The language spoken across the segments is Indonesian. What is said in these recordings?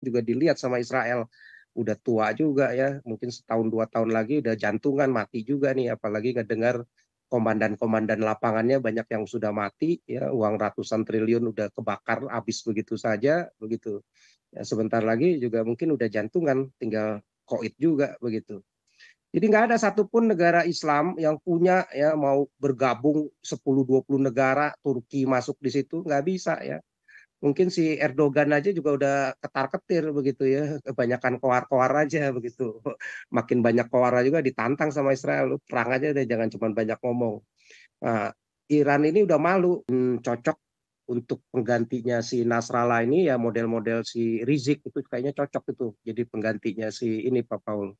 juga dilihat sama Israel. Udah tua juga ya, mungkin setahun 2 tahun lagi udah jantungan mati juga nih, apalagi ngedengar komandan-komandan lapangannya banyak yang sudah mati ya, uang ratusan triliun udah kebakar habis begitu saja begitu. Ya, sebentar lagi juga mungkin udah jantungan, tinggal koit juga begitu. Jadi nggak ada satupun negara Islam yang punya ya mau bergabung 10-20 negara, Turki masuk di situ nggak bisa ya. Mungkin si Erdogan aja juga udah ketar-ketir begitu ya, kebanyakan koar-koar aja begitu. Makin banyak koar juga ditantang sama Israel, lu perang aja deh, jangan cuma banyak ngomong. Nah, Iran ini udah malu, cocok untuk penggantinya si Nasrallah ini ya, model-model si Rizik itu kayaknya cocok itu. Jadi penggantinya si ini Pak Paul,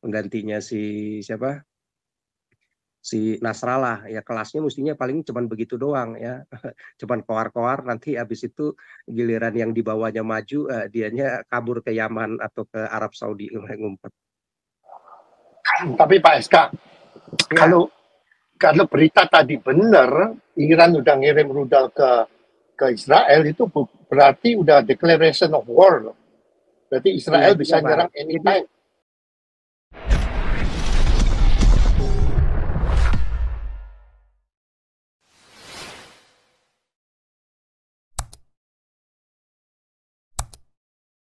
penggantinya si siapa? Si Nasrallah ya, kelasnya mestinya paling cuman begitu doang ya. Cuman koar-koar, nanti habis itu giliran yang di bawahnya maju, dianya kabur ke Yaman atau ke Arab Saudi ngumpet. Tapi Pak SK, Ya, kalau berita tadi benar, Iran udah ngirim rudal ke Israel, itu berarti udah declaration of war. Berarti iya Israel juga bisa Pak. nyerang Jadi anytime.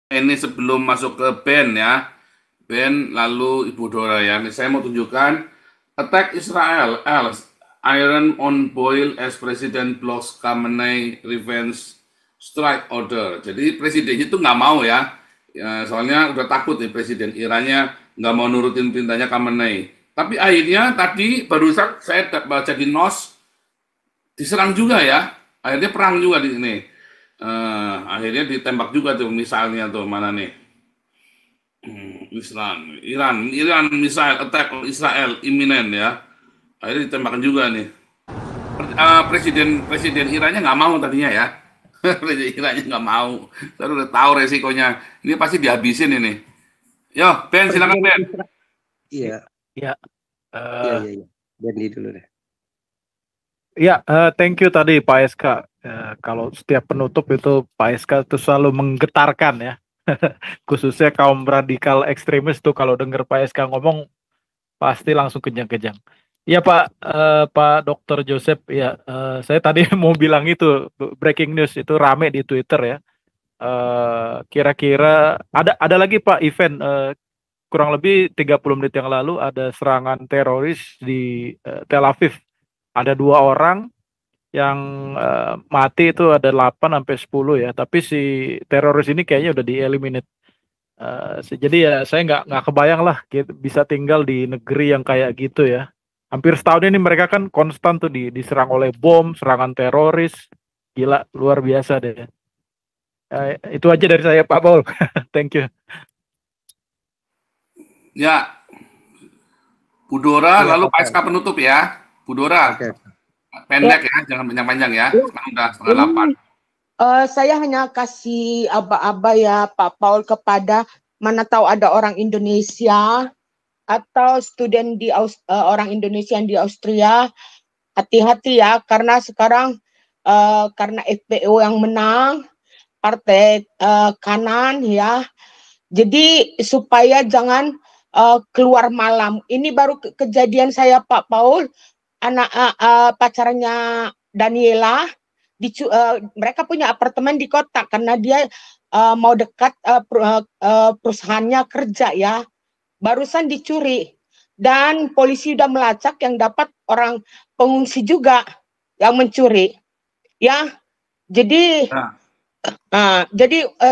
Ini sebelum masuk ke band ya, band lalu Ibu Dora ya. Ini saya mau tunjukkan attack Israel, Iron on boil as President blocks Khamenei revenge strike order. Jadi presidennya itu nggak mau ya. Ya, soalnya udah takut nih presiden Irannya nggak mau nurutin perintahnya Khamenei. Tapi akhirnya tadi barusan saya baca di NOS diserang juga ya. Akhirnya perang juga di sini. Akhirnya ditembak juga tuh misalnya tuh mana nih. Iran missile attack on Israel imminent ya. Akhirnya ditembakkan juga nih. Presiden Irannya nggak mau tadinya ya. Presiden Irannya nggak mau. Saya udah tahu resikonya. Ini pasti dihabisin ini. Yo, Ben, silakan Presiden Ben. Israel, iya, Ya, iya, eh, iya, iya. Jadi dulu deh. thank you tadi Pak SK. Kalau setiap penutup itu Pak SK itu selalu menggetarkan ya. Khususnya kaum radikal ekstremis tuh kalau dengar Pak SK ngomong pasti langsung kejang-kejang. Iya Pak, Pak Dr. Joseph, ya saya tadi mau bilang itu breaking news itu rame di Twitter ya. Kira-kira ada lagi Pak event kurang lebih 30 menit yang lalu ada serangan teroris di Tel Aviv. Ada 2 orang yang mati itu ada 8 sampai 10 ya. Tapi si teroris ini kayaknya udah di-eliminate. Jadi ya saya nggak kebayang lah bisa tinggal di negeri yang kayak gitu ya. Hampir setahun ini mereka kan konstan tuh diserang oleh bom, serangan teroris. Gila, luar biasa deh. Itu aja dari saya Pak Paul. Thank you. Ya, Budora Iya, lalu Pak Pak Paul. SK penutup ya. Budora, Oke. Ya, pendek ya, jangan panjang-panjang ya. Sekarang udah setengah ini 8. saya hanya kasih aba-aba ya Pak Paul kepada mana tahu ada orang Indonesia atau studen orang Indonesia yang di Austria, hati-hati ya karena sekarang karena FPO yang menang partai kanan ya. Jadi supaya jangan keluar malam. Ini baru kejadian saya Pak Paul, anak pacarnya Daniela mereka punya apartemen di kota karena dia mau dekat perusahaannya kerja ya. Barusan dicuri dan polisi udah melacak yang dapat orang pengungsi juga yang mencuri. Ya, jadi Nah,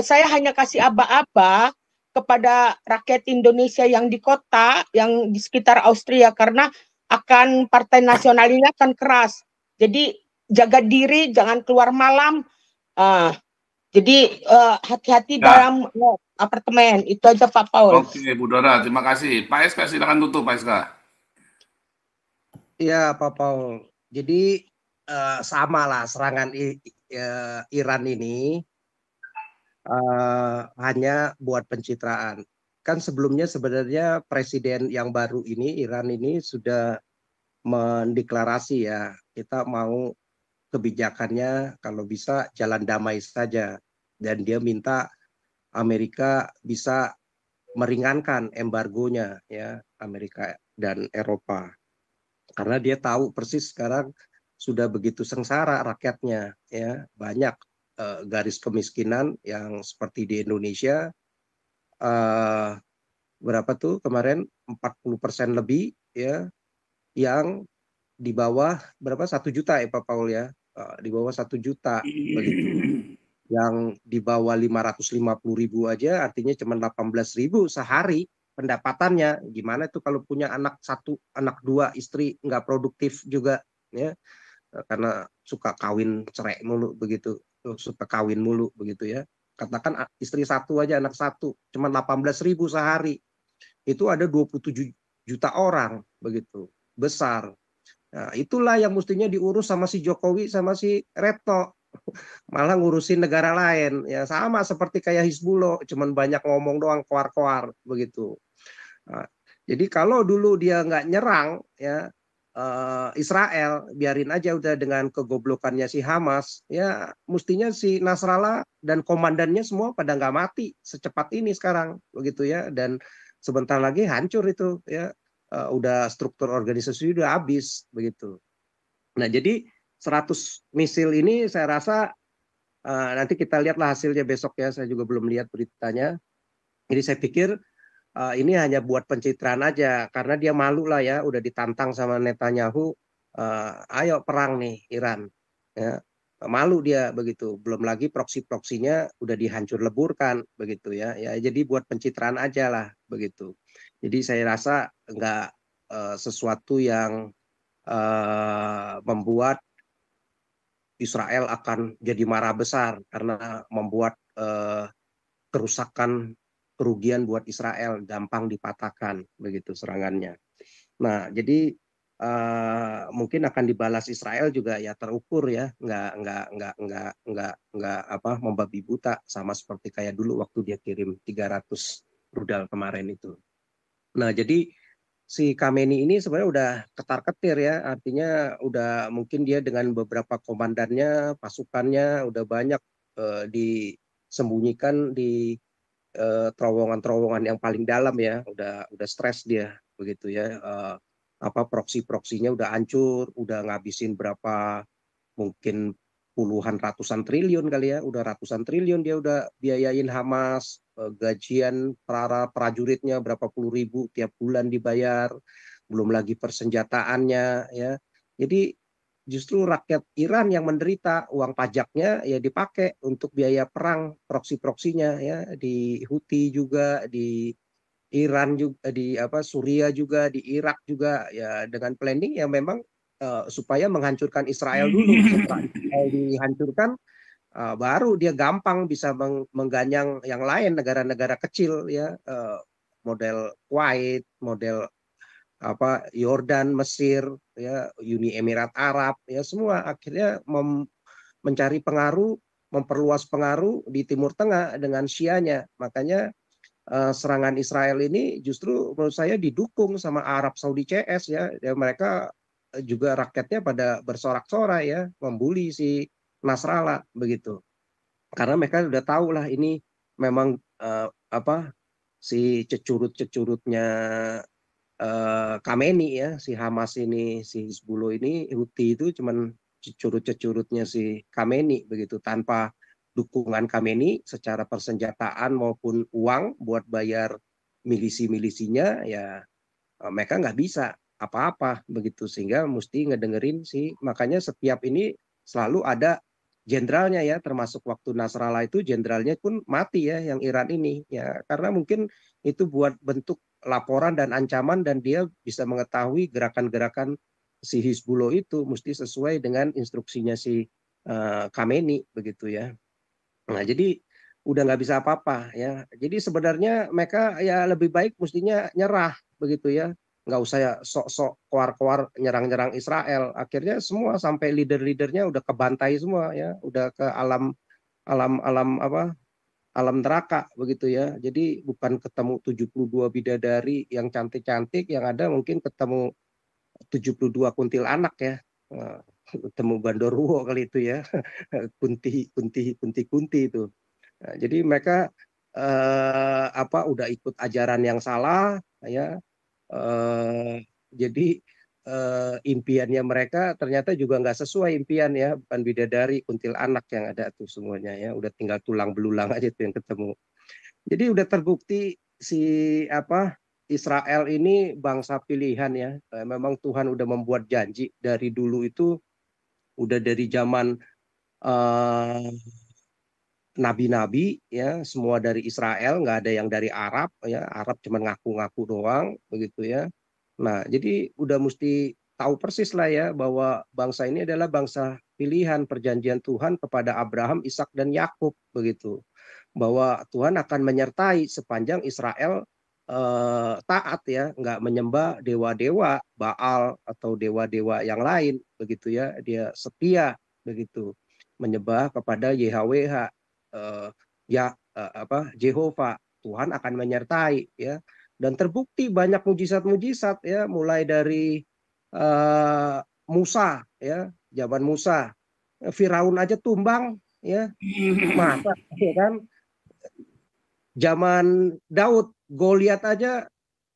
saya hanya kasih aba-aba kepada rakyat Indonesia yang di kota, yang di sekitar Austria karena akan partai nasional ini akan keras. Jadi jaga diri, jangan keluar malam. Uh, jadi hati-hati ya. dalam apartemen. Itu aja Pak Paul. Oke, Budora, terima kasih. Pak SK silakan tutup Pak SK. Iya, Pak Paul. Jadi sama lah serangan Iran ini hanya buat pencitraan. Kan sebelumnya sebenarnya presiden yang baru ini, Iran ini sudah mendeklarasi ya, kita mau kebijakannya kalau bisa jalan damai saja. Dan dia minta Amerika bisa meringankan embargonya ya, Amerika dan Eropa. Karena dia tahu persis sekarang sudah begitu sengsara rakyatnya ya, banyak garis kemiskinan yang seperti di Indonesia, berapa tuh kemarin 40% lebih ya, yang di bawah berapa 1 juta ya Pak Paul ya, di bawah 1 juta begitu. Yang di bawah 550.000 aja artinya cuma 18.000 sehari pendapatannya. Gimana tuh kalau punya anak 1, anak 2, istri nggak produktif juga ya, karena suka kawin cerai mulu begitu, suka kawin mulu begitu ya. Katakan istri 1 aja, anak 1, cuma 18.000 sehari. Itu ada 27 juta orang begitu, besar. Nah, itulah yang mestinya diurus sama si Jokowi sama si Retno, malah ngurusin negara lain ya, sama seperti kayak Hizbullah, cuman banyak ngomong doang, koar-koar begitu. Nah, jadi kalau dulu dia nggak nyerang ya, Israel, biarin aja udah dengan kegoblokannya si Hamas ya, mestinya si Nasrallah dan komandannya semua pada nggak mati secepat ini sekarang begitu ya, dan sebentar lagi hancur itu ya, udah struktur organisasi udah habis begitu. Nah jadi 100 misil ini saya rasa nanti kita lihatlah hasilnya besok ya, saya juga belum lihat beritanya. Jadi saya pikir ini hanya buat pencitraan aja, karena dia malu lah ya, udah ditantang sama Netanyahu, ayo perang nih Iran. Ya, malu dia begitu. Belum lagi proksi-proksinya udah dihancur leburkan begitu ya. Ya jadi buat pencitraan aja lah begitu. Jadi saya rasa nggak sesuatu yang membuat Israel akan jadi marah besar karena membuat kerusakan, kerugian buat Israel, gampang dipatahkan begitu serangannya. Nah, jadi mungkin akan dibalas Israel juga ya terukur ya, nggak apa membabi buta, sama seperti kayak dulu waktu dia kirim 300 rudal kemarin itu. Nah, jadi si Khamenei ini sebenarnya udah ketar-ketir ya, artinya udah mungkin dia dengan beberapa komandannya, pasukannya udah banyak disembunyikan di terowongan-terowongan yang paling dalam ya, udah stres dia begitu ya, apa proksi-proksinya udah hancur, udah ngabisin berapa, mungkin puluhan ratusan triliun kali ya, udah ratusan triliun dia udah biayain Hamas, gajian para prajuritnya berapa puluh ribu tiap bulan dibayar, belum lagi persenjataannya ya. Jadi justru rakyat Iran yang menderita, uang pajaknya ya dipakai untuk biaya perang proksi-proksinya ya, di Houthi juga, di Iran juga, di apa Suria juga, di Irak juga ya, dengan planning yang memang supaya menghancurkan Israel dulu. Setelah Israel dihancurkan, baru dia gampang bisa mengganyang yang lain, negara-negara kecil ya, model Kuwait, model apa Yordan, Mesir, ya Uni Emirat Arab, ya semua akhirnya mencari pengaruh, memperluas pengaruh di Timur Tengah dengan Syianya. Makanya serangan Israel ini justru menurut saya didukung sama Arab Saudi CS ya. Ya mereka juga rakyatnya pada bersorak-sorai ya, membuli si Nasrallah begitu. Karena mereka udah tahu lah ini memang apa si cecurut-cecurutnya Khamenei ya, si Hamas ini, si Hizbullah ini, Houthi itu cuman cecurut-cecurutnya si Khamenei begitu, tanpa dukungan Khamenei secara persenjataan maupun uang buat bayar milisi-milisinya ya, mereka nggak bisa apa-apa begitu, sehingga mesti ngedengerin sih. Makanya setiap ini selalu ada jenderalnya ya, termasuk waktu Nasrallah itu jenderalnya pun mati ya, yang Iran ini ya, karena mungkin itu buat bentuk laporan dan ancaman, dan dia bisa mengetahui gerakan-gerakan si Hizbullah itu mesti sesuai dengan instruksinya si Khamenei begitu ya. Nah, jadi udah nggak bisa apa-apa ya. Jadi sebenarnya mereka ya lebih baik mestinya nyerah begitu ya. Nggak usah ya sok-sok koar-koar nyerang-nyerang Israel. Akhirnya semua sampai leader-leadernya udah kebantai semua ya. Udah ke alam alam alam apa? Alam neraka begitu ya. Jadi bukan ketemu 72 bidadari yang cantik-cantik, yang ada mungkin ketemu 72 kuntilanak ya. Ketemu Bandorwo kali itu ya. Kunti itu. Nah, jadi mereka udah ikut ajaran yang salah ya. Jadi impiannya mereka ternyata juga nggak sesuai impian ya, bukan bidadari, kuntilanak yang ada tuh semuanya ya, udah tinggal tulang belulang aja tuh yang ketemu. Jadi udah terbukti si Israel ini bangsa pilihan ya. Memang Tuhan udah membuat janji dari dulu itu, udah dari zaman eh, nabi-nabi ya, semua dari Israel, nggak ada yang dari Arab ya. Arab cuma ngaku-ngaku doang begitu ya. Nah, jadi udah mesti tahu persis lah ya bahwa bangsa ini adalah bangsa pilihan perjanjian Tuhan kepada Abraham, Ishak dan Yakub begitu. Bahwa Tuhan akan menyertai sepanjang Israel taat ya, nggak menyembah dewa-dewa Baal atau dewa-dewa yang lain begitu ya. Dia setia begitu menyembah kepada YHWH, Jehovah. Tuhan akan menyertai ya, dan terbukti banyak mujizat-mujizat ya, mulai dari Musa ya, zaman Musa Firaun aja tumbang ya, masa ya kan. Zaman Daud Goliat aja,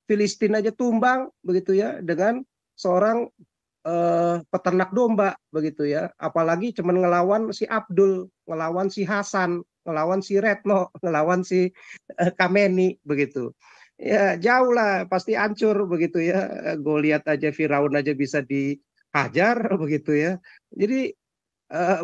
Filistin aja tumbang begitu ya, dengan seorang peternak domba begitu ya. Apalagi cuman ngelawan si Abdul, ngelawan si Hasan, ngelawan si Retno, ngelawan si Kameni begitu. Ya jauh lah, pasti hancur begitu ya. Goliat aja, Firaun aja bisa dihajar begitu ya. Jadi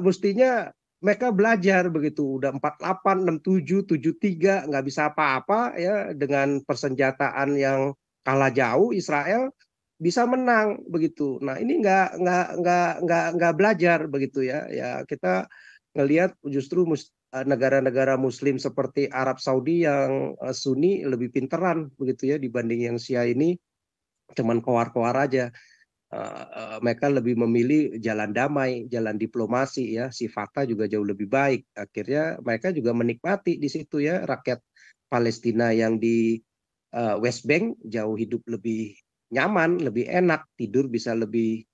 mestinya mereka belajar begitu, udah 48, 67, 73 nggak bisa apa-apa ya, dengan persenjataan yang kalah jauh Israel bisa menang begitu. Nah ini nggak belajar begitu ya. Ya kita ngelihat justru negara-negara Muslim seperti Arab Saudi yang Sunni lebih pinteran begitu ya, dibanding yang Syiah ini cuman koar-koar aja. Mereka lebih memilih jalan damai, jalan diplomasi ya. Si Fatah juga jauh lebih baik. Akhirnya mereka juga menikmati di situ ya, rakyat Palestina yang di West Bank jauh hidup lebih nyaman, lebih enak, tidur bisa lebih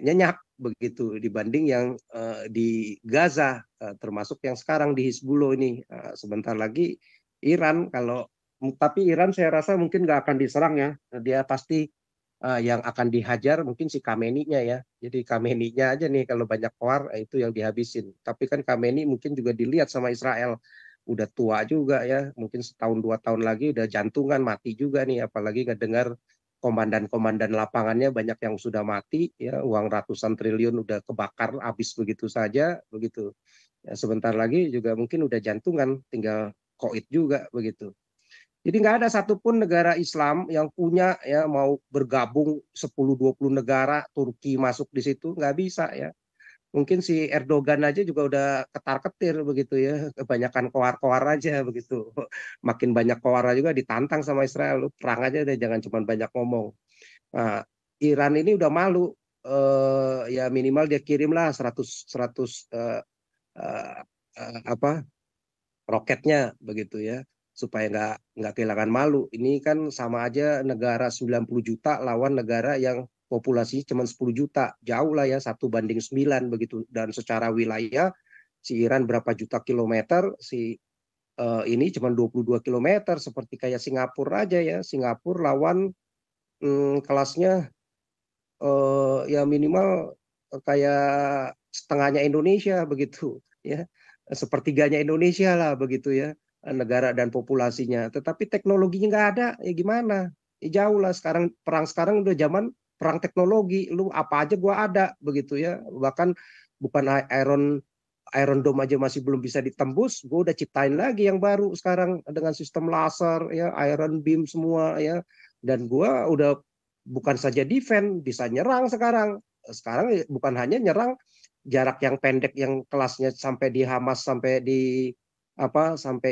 nyenyak begitu dibanding yang di Gaza, termasuk yang sekarang di Hizbullah ini. Sebentar lagi Iran, tapi Iran saya rasa mungkin nggak akan diserang ya. Dia pasti yang akan dihajar mungkin si Kameninya ya. Jadi Kameninya aja nih kalau banyak keluar itu yang dihabisin. Tapi kan Kameni mungkin juga dilihat sama Israel. Udah tua juga ya, mungkin setahun 2 tahun lagi udah jantungan, mati juga nih. Apalagi ngedengar komandan-komandan lapangannya banyak yang sudah mati ya, uang ratusan triliun udah kebakar habis begitu saja begitu. Ya, sebentar lagi juga mungkin udah jantungan, tinggal koit juga begitu. Jadi nggak ada satupun negara Islam yang punya ya, mau bergabung 10-20 negara, Turki masuk di situ, nggak bisa ya. Mungkin si Erdogan aja juga udah ketar-ketir begitu ya, kebanyakan koar-koar aja begitu. Makin banyak koar juga ditantang sama Israel, lu perang aja deh, jangan cuma banyak ngomong. Nah, Iran ini udah malu, ya minimal dia kirimlah 100 roketnya begitu ya, supaya nggak kehilangan malu. Ini kan sama aja negara 90 juta lawan negara yang populasinya cuma 10 juta. Jauh lah ya, 1:9 begitu. Dan secara wilayah si Iran berapa juta kilometer, si ini cuma 22 kilometer, seperti kayak Singapura aja ya. Singapura lawan kelasnya ya minimal kayak setengahnya Indonesia begitu ya, sepertiganya Indonesia lah begitu ya, negara dan populasinya, tetapi teknologinya nggak ada ya, gimana ya, jauh lah. Sekarang udah zaman perang teknologi, lu apa aja gua ada begitu ya. Bahkan bukan Iron Dome aja masih belum bisa ditembus, gue udah ciptain lagi yang baru sekarang dengan sistem laser ya, Iron Beam semua ya. Dan gue udah bukan saja defense, bisa nyerang sekarang. Sekarang bukan hanya nyerang jarak yang pendek yang kelasnya sampai di Hamas, sampai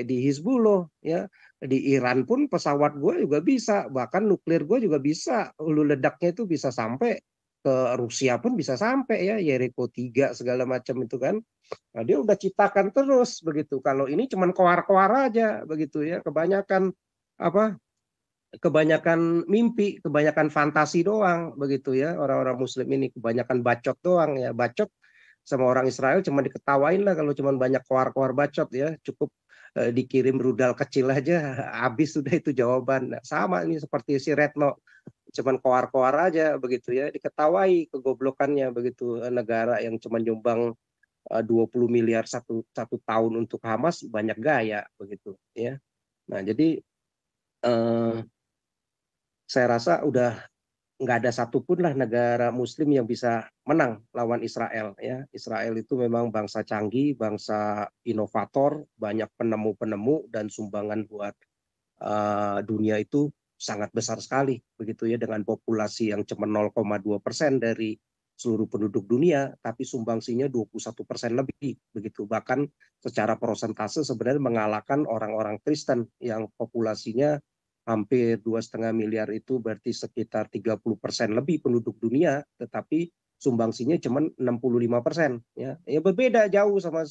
di Hizbullah ya. Di Iran pun pesawat gue juga bisa, bahkan nuklir gue juga bisa, hulu ledaknya itu bisa sampai ke Rusia pun bisa sampai ya, Jericho 3 segala macam itu kan. Nah, dia udah ciptakan terus begitu. Kalau ini cuman koar-koar aja begitu ya, kebanyakan mimpi, kebanyakan fantasi doang begitu ya. Orang-orang Muslim ini kebanyakan bacot doang ya. Bacot sama orang Israel cuma diketawain lah kalau cuma banyak koar-koar bacot ya. Cukup dikirim rudal kecil aja habis sudah itu jawaban. Nah, sama ini seperti si Retno, cuman koar-koar aja begitu ya, diketawai kegoblokannya begitu. Negara yang cuma nyumbang 20 miliar satu tahun untuk Hamas banyak gaya begitu ya. Nah jadi saya rasa udah nggak ada satupun lah negara Muslim yang bisa menang lawan Israel ya. Israel itu memang bangsa canggih, bangsa inovator, banyak penemu-penemu dan sumbangan buat dunia itu sangat besar sekali begitu ya, dengan populasi yang cuma 0,2% dari seluruh penduduk dunia, tapi sumbangsinya 21% lebih begitu. Bahkan secara persentase sebenarnya mengalahkan orang-orang Kristen yang populasinya hampir 2,5 miliar, itu berarti sekitar 30% lebih penduduk dunia, tetapi sumbangsinya cuma 65% ya. Ya berbeda jauh sama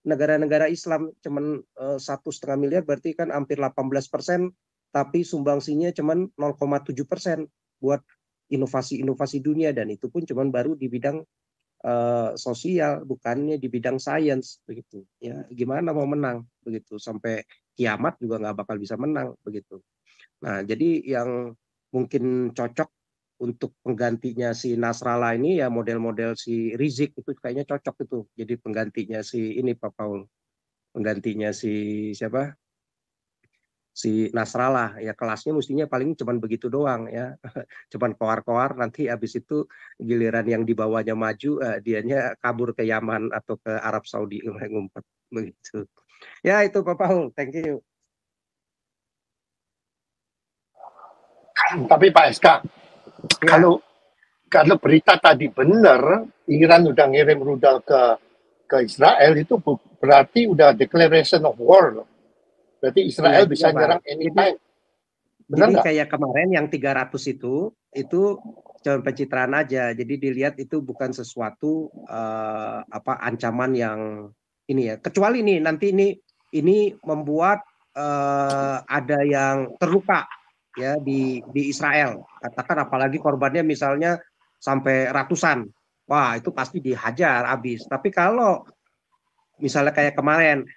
negara-negara Islam, cuman 1,5 miliar berarti kan hampir 18%, tapi sumbangsinya cuman 0,7% buat inovasi-inovasi dunia, dan itu pun cuman baru di bidang sosial, bukannya di bidang sains begitu ya. Gimana mau menang begitu, sampai kiamat juga nggak bakal bisa menang begitu. Nah jadi yang mungkin cocok untuk penggantinya si Nasrallah ini ya model-model si Rizik itu kayaknya cocok itu jadi penggantinya si ini Pak Paul, penggantinya si siapa, si Nasrallah ya. Kelasnya mestinya paling cuman begitu doang ya, cuman koar-koar, nanti habis itu giliran yang di bawahnya maju dianya kabur ke Yaman atau ke Arab Saudi ngumpet begitu ya. Itu Pak Paul, thank you. Tapi Pak SK, Ya. kalau berita tadi benar, Iran udah ngirim rudal ke Israel, itu berarti udah declaration of war loh. Berarti Israel Iya, bisa Pak. nyerang anytime. Benar Jadi nggak? kayak kemarin yang 300 itu cuma pencitraan aja. Jadi dilihat itu bukan sesuatu ancaman yang ini ya. Kecuali nih nanti ini membuat ada yang terluka ya di Israel. Katakan apalagi korbannya misalnya sampai ratusan. Wah, itu pasti dihajar habis. Tapi kalau misalnya kayak kemarin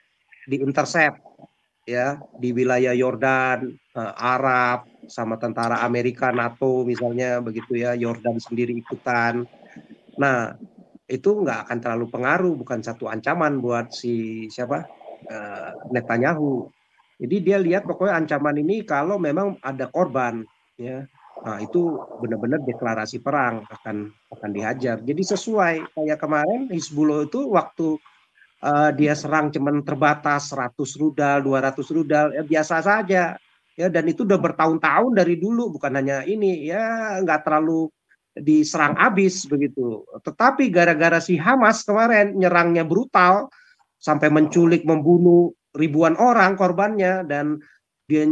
di intercept ya di wilayah Yordan, Arab sama tentara Amerika, NATO misalnya begitu ya, Yordan sendiri ikutan. Nah, itu nggak akan terlalu pengaruh, bukan satu ancaman buat si siapa Netanyahu. Jadi dia lihat pokoknya ancaman ini kalau memang ada korban ya. Nah, itu benar-benar deklarasi perang akan dihajar. Jadi sesuai kayak kemarin Hizbullah itu waktu dia serang cuman terbatas 100 rudal, 200 rudal, ya biasa saja. Ya, dan itu udah bertahun-tahun dari dulu, bukan hanya ini, ya nggak terlalu diserang habis begitu. Tetapi gara-gara si Hamas kemarin nyerangnya brutal, sampai menculik, membunuh ribuan orang korbannya, dan dia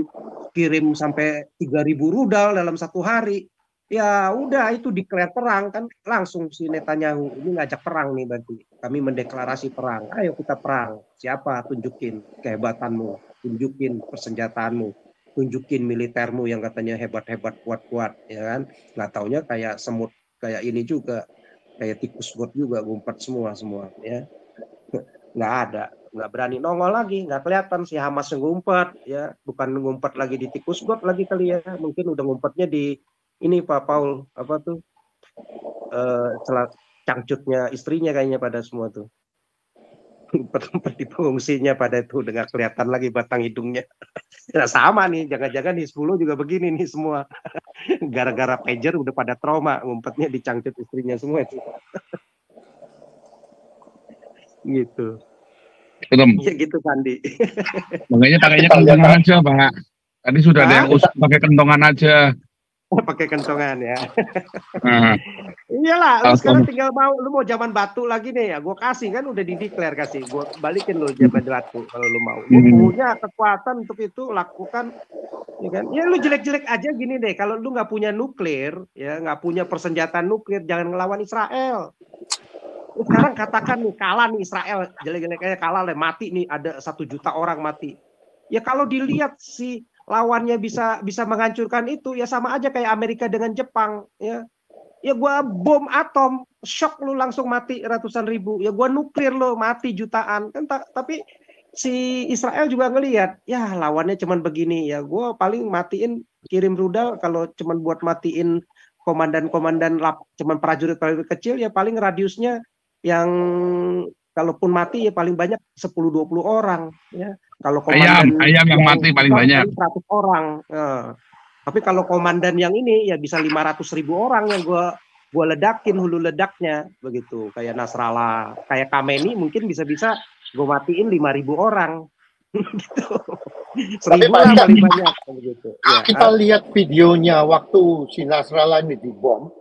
kirim sampai 3.000 rudal dalam satu hari. Ya udah itu declare perang kan, langsung si Netanyahu ini ngajak perang nih, berarti kami mendeklarasi perang. Ayo kita perang. Siapa? Tunjukin kehebatanmu, tunjukin persenjataanmu, tunjukin militermu yang katanya hebat-hebat, kuat-kuat, ya kan? Nggak taunya kayak semut, kayak ini juga, kayak tikus got juga, ngumpet semua ya. Nggak ada, nggak berani nongol lagi, nggak kelihatan si Hamas yang ngumpet ya, bukan ngumpet lagi di tikus got lagi kali ya, mungkin udah ngumpetnya di ini Pak Paul, apa tuh cangcutnya istrinya kayaknya pada semua tuh. Ngumpet di pengungsinya pada itu udah nggak kelihatan lagi batang hidungnya. Ya, sama nih, jangan-jangan di 10 juga begini nih semua. Gara-gara pager udah pada trauma, ngumpetnya di cangcut istrinya semua itu. Gitu. Ya gitu Sandi. Makanya pakainya kentongan aja Pak. Tadi sudah ada yang pakai kentongan aja. Pakai kentongan ya. Iyalah, lu sekarang tinggal lu mau zaman batu lagi nih ya, gue kasih kan, udah dideklar, kasih gue balikin lu zaman batu kalau lu mau. Lu punya kekuatan untuk itu, lakukan, ya kan? Ya lu jelek-jelek aja gini deh, kalau lu nggak punya nuklir, ya nggak punya persenjataan nuklir, jangan ngelawan Israel. Lu sekarang katakan nih kalah nih Israel, jelek-jelek aja kalah lah, mati nih, ada 1 juta orang mati. Ya kalau dilihat si lawannya bisa menghancurkan itu, ya sama aja kayak Amerika dengan Jepang, ya. Ya gua bom atom, shock lu langsung mati ratusan ribu. Ya gua nuklir lu mati jutaan kan. Tapi si Israel juga ngelihat, ya lawannya cuman begini ya, gue paling matiin kirim rudal kalau cuman buat matiin komandan-komandan cuman prajurit-prajurit kecil ya paling radiusnya yang kalaupun mati ya paling banyak 10-20 orang ya. Kalau komandan Ayam yang mati paling besar banyak. paling 100 orang. Tapi kalau komandan yang ini ya bisa 500.000 orang yang gue ledakin hulu ledaknya begitu, kayak Nasrallah, kayak Khamenei mungkin bisa-bisa gue matiin 5.000 orang gitu. 1.000 lah paling banyak begitu. Kalau kita lihat videonya waktu si Nasrallah ini dibom,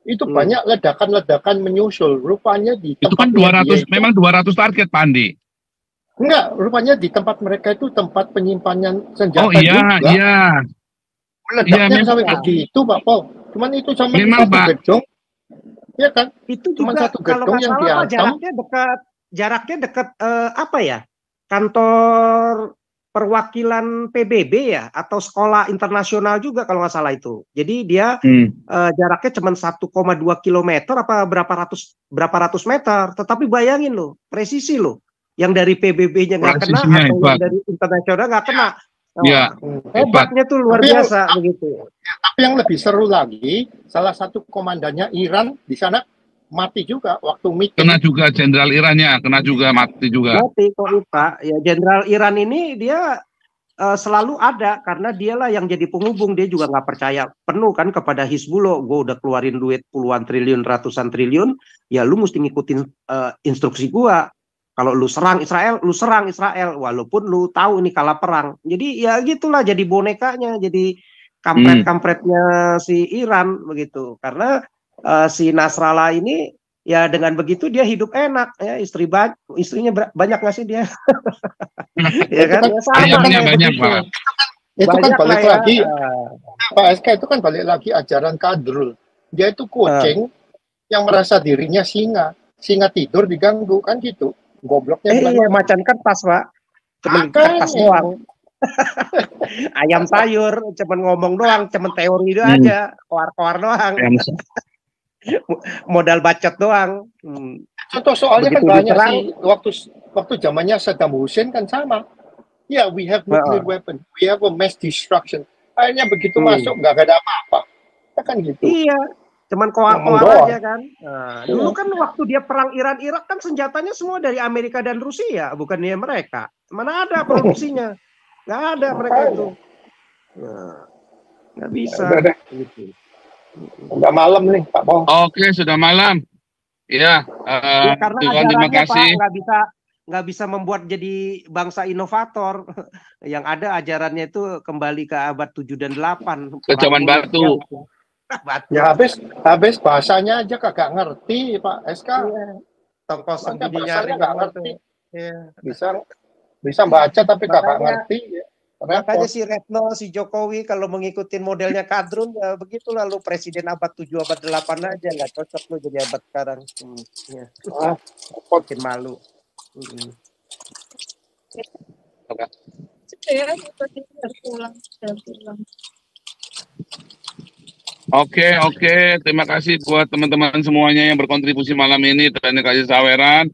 itu banyak ledakan-ledakan menyusul. Rupanya di itu kan 200, memang 200 target, Pandi. Enggak, rupanya di tempat mereka itu tempat penyimpanan senjata juga. Iya. Ledaknya sampai begitu, Pak Paul. Cuman itu sama memang, satu gedung. Iya kan? Itu cuma juga satu gedung yang salah, dihantam. Jaraknya dekat apa ya? Kantor perwakilan PBB ya, atau sekolah internasional juga kalau nggak salah itu. Jadi dia jaraknya cuma 1,2 kilometer apa berapa ratus meter. Tetapi bayangin loh, presisi loh. Yang dari PBB-nya nggak kena atau yang dari internasional nggak kena. Ya, hebatnya tuh luar biasa begitu. Tapi yang lebih seru lagi, salah satu komandannya Iran di sana mati juga waktu meeting. Kena juga jenderal Irannya, kena juga mati juga. Mati kok Pak. Ya jenderal Iran ini dia selalu ada karena dialah yang jadi penghubung. Dia juga nggak percaya penuh kan kepada Hizbullah. Gue udah keluarin duit puluhan triliun, ratusan triliun, ya lu mesti ngikutin instruksi gua. Kalau lu serang Israel, lu serang Israel, walaupun lu tahu ini kalah perang. Jadi ya gitulah, jadi bonekanya, jadi kampret-kampretnya si Iran begitu. Karena si Nasrallah ini ya dengan begitu dia hidup enak ya, istrinya banyak nggak sih dia? Ya kan? Ayamnya banyak, Pak. Itu kan balik lagi, Pak SK, itu kan balik lagi ajaran kadrul. Dia itu kucing yang merasa dirinya singa. Singa tidur diganggu kan gitu. Gobloknya iya, macan kertas, Pak. Cuman kertas doang. Ayam sayur, cuman ngomong doang, cuman teori itu aja, koar-koar doang. Modal bacot doang. Contoh soalnya kan banyak sih, waktu zamannya Saddam Hussein kan sama. Ya, we have nuclear weapon, we have a mass destruction. Akhirnya begitu masuk nggak ada apa-apa. Kan gitu. Iya. Cuman koar-koar aja kan. Dulu kan waktu dia perang Iran-Irak kan senjatanya semua dari Amerika dan Rusia, bukan dia mereka. Mana ada produksinya? Nggak ada mereka itu. Nggak bisa. Udah malam nih, Pak Paul. Oke, sudah malam. Ya, karena terima kasih. Pak, nggak bisa membuat jadi bangsa inovator. Yang ada ajarannya itu kembali ke abad 7 dan 8. Ke zaman batu. Ya habis bahasanya aja kagak ngerti, Pak SK. Iya. Tongkos sendiri bahasanya nggak ngerti. Iya. Bisa baca tapi kagak ngerti. Makanya si Retno, si Jokowi kalau mengikuti modelnya kadrun ya begitu, lalu presiden abad 7, abad 8 aja, nggak cocok lo jadi abad sekarang. Ya. Makin malu. Oke, terima kasih buat teman-teman semuanya yang berkontribusi malam ini dan kasih saweran.